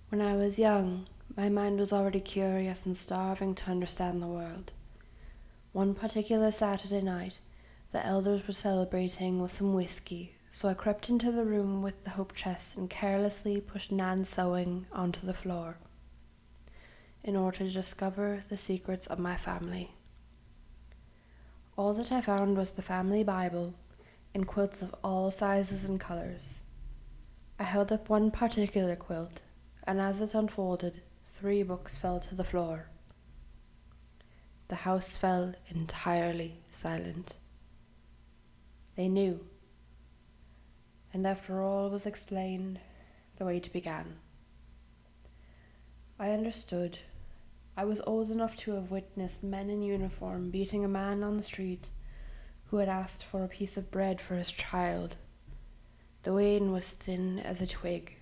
When I was young, my mind was already curious and starving to understand the world. One particular Saturday night, the elders were celebrating with some whiskey, so I crept into the room with the hope chest and carelessly pushed Nan's sewing onto the floor in order to discover the secrets of my family. All that I found was the family Bible in quilts of all sizes and colours. I held up one particular quilt, and as it unfolded, 3 books fell to the floor. The house fell entirely silent. They knew, and after all was explained, the wait began. I understood. I was old enough to have witnessed men in uniform beating a man on the street who had asked for a piece of bread for his child. The wane was thin as a twig.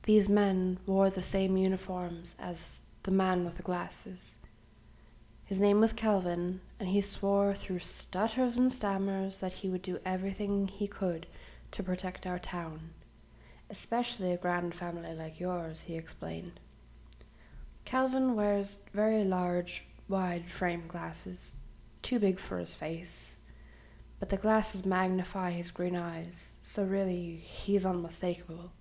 These men wore the same uniforms as the man with the glasses. His name was Calvin, and he swore through stutters and stammers that he would do everything he could to protect our town, especially a grand family like yours, he explained. Calvin wears very large, wide frame glasses, too big for his face, but the glasses magnify his green eyes, so really he's unmistakable.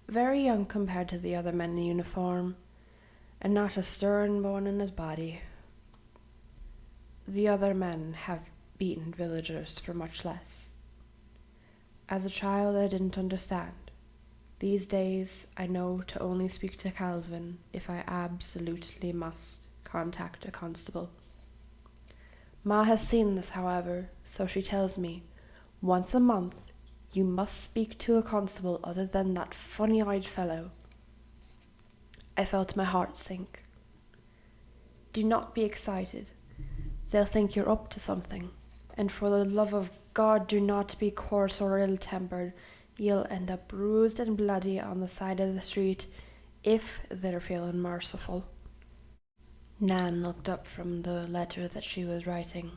Very young compared to the other men in uniform, and not a stern bone in his body. The other men have beaten villagers for much less. As a child, I didn't understand. These days, I know to only speak to Calvin if I absolutely must contact a constable. Ma has seen this, however, so she tells me, once a month, you must speak to a constable other than that funny-eyed fellow. I felt my heart sink. Do not be excited. They'll think you're up to something, and for the love of God, do not be coarse or ill-tempered. You'll end up bruised and bloody on the side of the street if they're feeling merciful. Nan looked up from the letter that she was writing.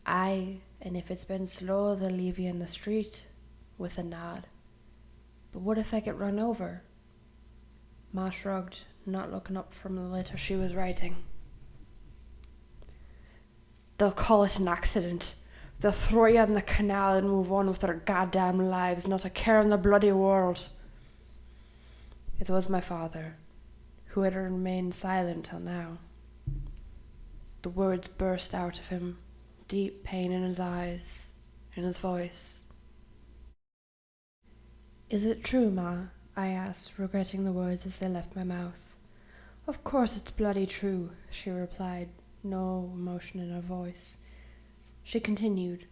Aye, and if it's been slow, they'll leave you in the street, with a nod. But what if I get run over? Ma shrugged, not looking up from the letter she was writing. They'll call it an accident. They'll throw you in the canal and move on with their goddamn lives, not a care in the bloody world. It was my father, who had remained silent till now. The words burst out of him, deep pain in his eyes, in his voice. Is it true, Ma? I asked, regretting the words as they left my mouth. Of course it's bloody true, she replied, no emotion in her voice. She continued,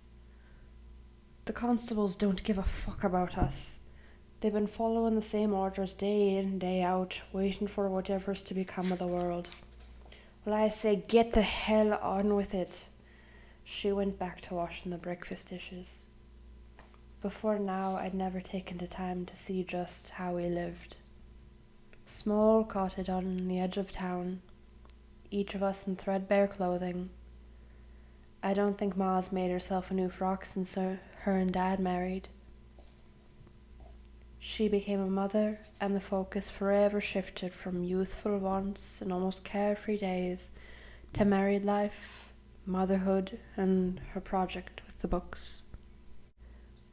the constables don't give a fuck about us. They've been following the same orders day in, day out, waiting for whatever's to become of the world. Well, I say, get the hell on with it. She went back to washing the breakfast dishes. Before now, I'd never taken the time to see just how we lived. Small cottage on the edge of town, each of us in threadbare clothing. I don't think Ma's made herself a new frock since her and Dad married. She became a mother, and the focus forever shifted from youthful wants and almost carefree days to married life, motherhood, and her project with the books.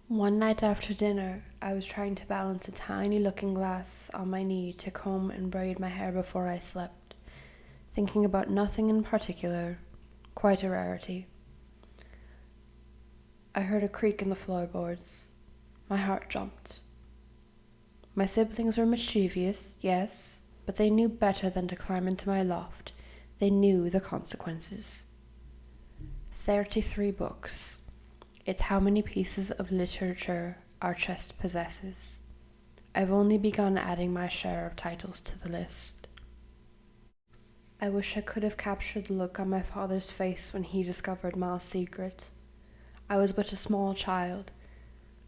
One night after dinner, I was trying to balance a tiny looking glass on my knee to comb and braid my hair before I slept, thinking about nothing in particular, quite a rarity. I heard a creak in the floorboards. My heart jumped. My siblings were mischievous, yes, but they knew better than to climb into my loft. They knew the consequences. 33 books. It's how many pieces of literature our chest possesses. I've only begun adding my share of titles to the list. I wish I could have captured the look on my father's face when he discovered Ma's secret. I was but a small child.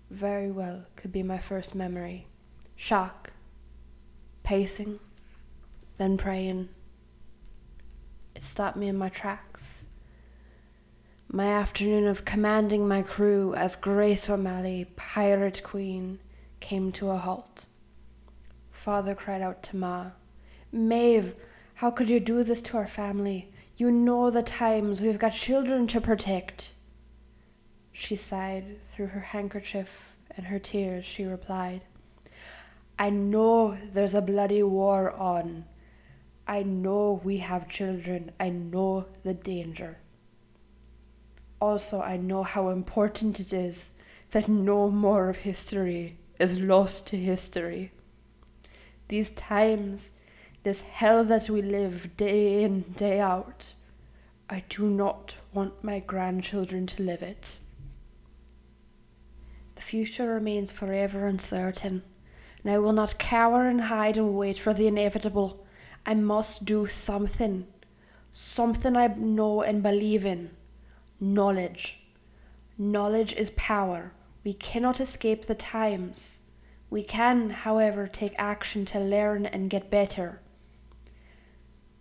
Very well could be my first memory. Shock. Pacing. Then praying. It stopped me in my tracks. My afternoon of commanding my crew as Grace O'Malley, Pirate Queen, came to a halt. Father cried out to Ma, "Maeve, how could you do this to our family? You know the times, we've got children to protect." She sighed through her handkerchief, and her tears she replied, "I know there's a bloody war on. I know we have children. I know the danger. Also, I know how important it is that no more of history is lost to history. These times, this hell that we live day in, day out, I do not want my grandchildren to live it. The future remains forever uncertain, and I will not cower and hide and wait for the inevitable. I must do something I know and believe in. Knowledge. Knowledge is power. We cannot escape the times. We can, however, take action to learn and get better.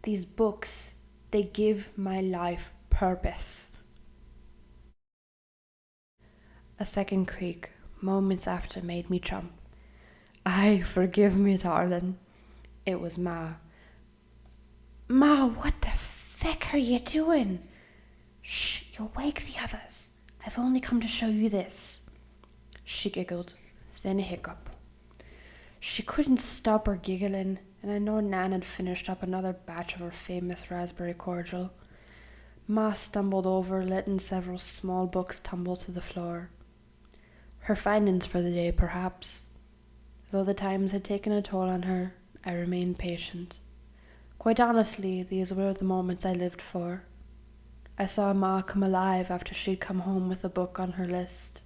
These books, they give my life purpose." A second creak, moments after, made me jump. "Aye, forgive me, darling." It was Ma. "Ma, what the feck are you doing?" "Shh, you'll wake the others. I've only come to show you this." She giggled, then a hiccup. She couldn't stop her giggling, and I know Nan had finished up another batch of her famous raspberry cordial. Ma stumbled over, letting several small books tumble to the floor. Her findings for the day, perhaps. Though the times had taken a toll on her, I remained patient. Quite honestly, these were the moments I lived for. I saw Ma come alive after she'd come home with a book on her list.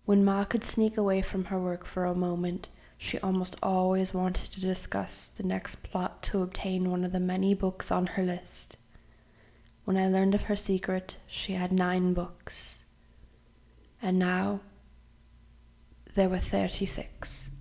When Ma could sneak away from her work for a moment, she almost always wanted to discuss the next plot to obtain one of the many books on her list. When I learned of her secret, she had 9 books. And now, there were 36.